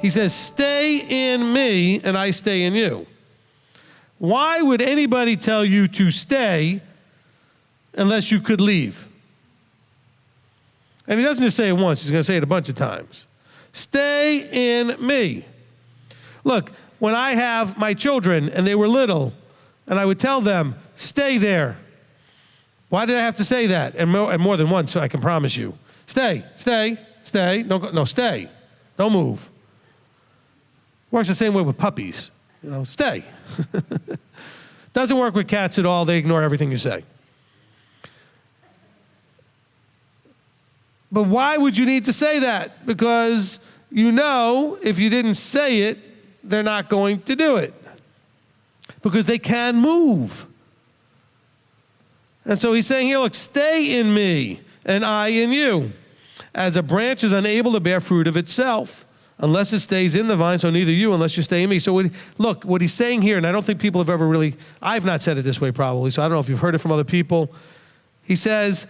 He says, stay in me and I stay in you. Why would anybody tell you to stay unless you could leave? And he doesn't just say it once, he's going to say it a bunch of times. Stay in me. Look, when I have my children and they were little, and I would tell them, stay there. Why did I have to say that? And more than once, I can promise you. Stay. No, stay. Don't move. Works the same way with puppies. Stay. Doesn't work with cats at all. They ignore everything you say. But why would you need to say that? Because if you didn't say it, they're not going to do it. Because they can move. And so he's saying here, look, stay in me and I in you. As a branch is unable to bear fruit of itself, unless it stays in the vine, so neither you unless you stay in me. So what he's saying here, and I don't think people have ever really, I've not said it this way probably, so I don't know if you've heard it from other people. He says,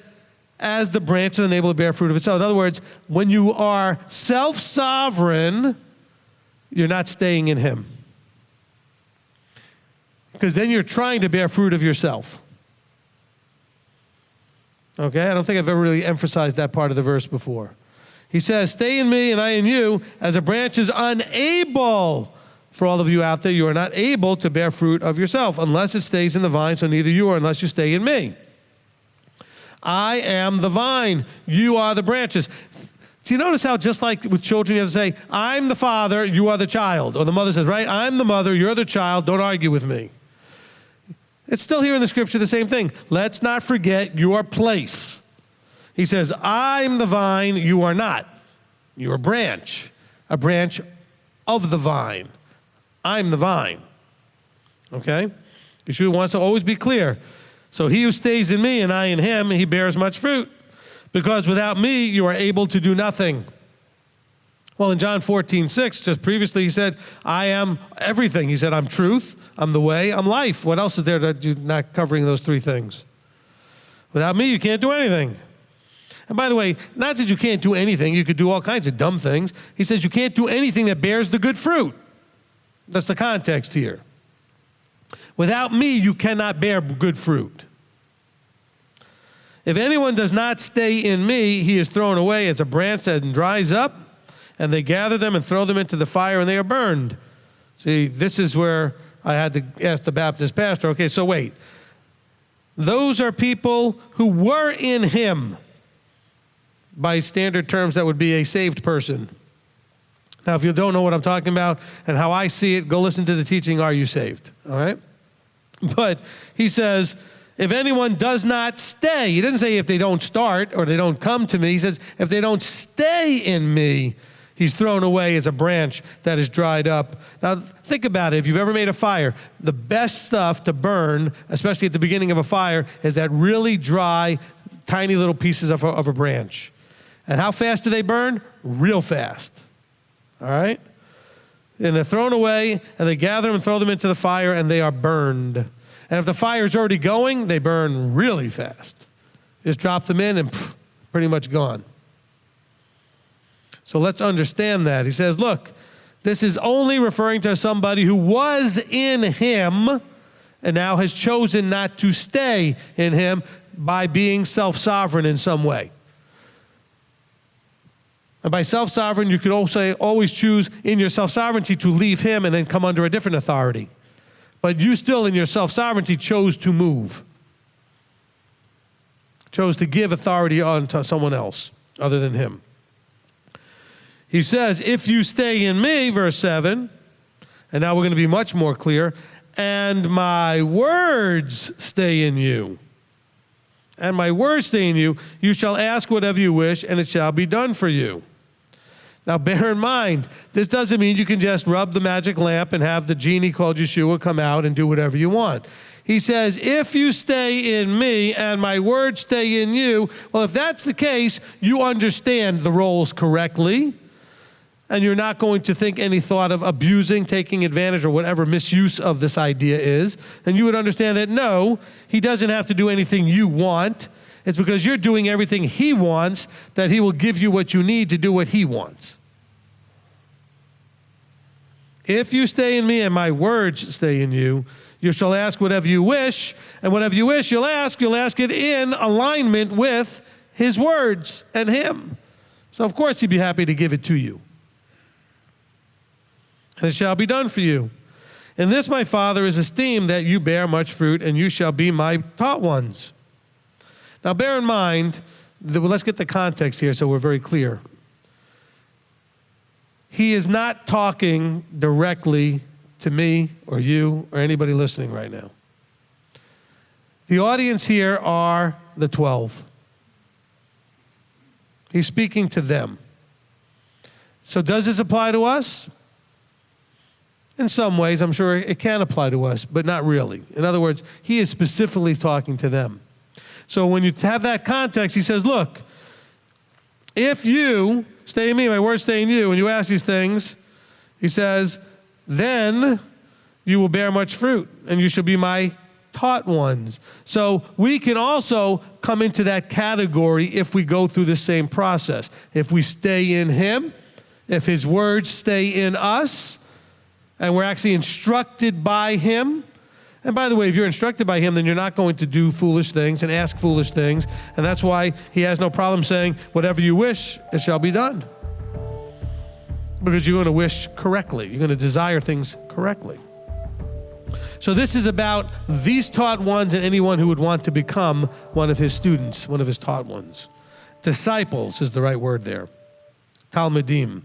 as the branch is unable to bear fruit of itself. In other words, when you are self-sovereign, you're not staying in him. Because then you're trying to bear fruit of yourself. Okay, I don't think I've ever really emphasized that part of the verse before. He says, stay in me and I in you, as a branch is unable, for all of you out there, you are not able to bear fruit of yourself, unless it stays in the vine, so neither you are unless you stay in me. I am the vine, you are the branches. Do you notice how just like with children, you have to say, I'm the father, you are the child. Or the mother says, right, I'm the mother, you're the child, don't argue with me. It's still here in the scripture, the same thing. Let's not forget your place. He says, I'm the vine, you are not. You're a branch of the vine. I'm the vine. Okay? Yeshua wants to always be clear. So he who stays in me and I in him, he bears much fruit. Because without me, you are able to do nothing. Well, in John 14:6, just previously, he said, I am everything. He said, I'm truth, I'm the way, I'm life. What else is there that you're not covering those three things? Without me, you can't do anything. And by the way, not that you can't do anything. You could do all kinds of dumb things. He says you can't do anything that bears the good fruit. That's the context here. Without me, you cannot bear good fruit. If anyone does not stay in me, he is thrown away as a branch that dries up, and they gather them and throw them into the fire, and they are burned. See, this is where I had to ask the Baptist pastor, okay, so wait. Those are people who were in him. By standard terms, that would be a saved person. Now, if you don't know what I'm talking about and how I see it, go listen to the teaching, Are You Saved? All right? But he says, if anyone does not stay, he doesn't say if they don't start or they don't come to me. He says, if they don't stay in me, he's thrown away as a branch that is dried up. Now, think about it. If you've ever made a fire, the best stuff to burn, especially at the beginning of a fire, is that really dry, tiny little pieces of a branch. And how fast do they burn? Real fast. All right? And they're thrown away, and they gather them and throw them into the fire, and they are burned. And if the fire's already going, they burn really fast. Just drop them in, and pretty much gone. So let's understand that. He says, look, this is only referring to somebody who was in him and now has chosen not to stay in him by being self-sovereign in some way. And by self-sovereign, you could also always choose in your self-sovereignty to leave him and then come under a different authority. But you still, in your self-sovereignty, chose to move. Chose to give authority on to someone else other than him. He says, if you stay in me, verse 7, and now we're going to be much more clear, and my words stay in you. And my words stay in you, you shall ask whatever you wish, and it shall be done for you. Now, bear in mind, this doesn't mean you can just rub the magic lamp and have the genie called Yeshua come out and do whatever you want. He says, if you stay in me and my words stay in you, well, if that's the case, you understand the roles correctly, and you're not going to think any thought of abusing, taking advantage, or whatever misuse of this idea is, and you would understand that, no, he doesn't have to do anything you want. It's because you're doing everything he wants that he will give you what you need to do what he wants. If you stay in me and my words stay in you, you shall ask whatever you wish, and whatever you wish you'll ask it in alignment with his words and him. So of course he'd be happy to give it to you. And it shall be done for you. In this my Father is esteemed, that you bear much fruit, and you shall be my taught ones. Now bear in mind, let's get the context here so we're very clear. He is not talking directly to me or you or anybody listening right now. The audience here are the 12. He's speaking to them. So does this apply to us? In some ways, I'm sure it can apply to us, but not really. In other words, he is specifically talking to them. So when you have that context, he says, look, if you stay in me, my words stay in you, and you ask these things, he says, then you will bear much fruit, and you shall be my taught ones. So we can also come into that category if we go through the same process. If we stay in him, if his words stay in us, and we're actually instructed by him. And by the way, if you're instructed by him, then you're not going to do foolish things and ask foolish things. And that's why he has no problem saying, whatever you wish, it shall be done. Because you're going to wish correctly. You're going to desire things correctly. So this is about these taught ones and anyone who would want to become one of his students, one of his taught ones. Disciples is the right word there. Talmidim.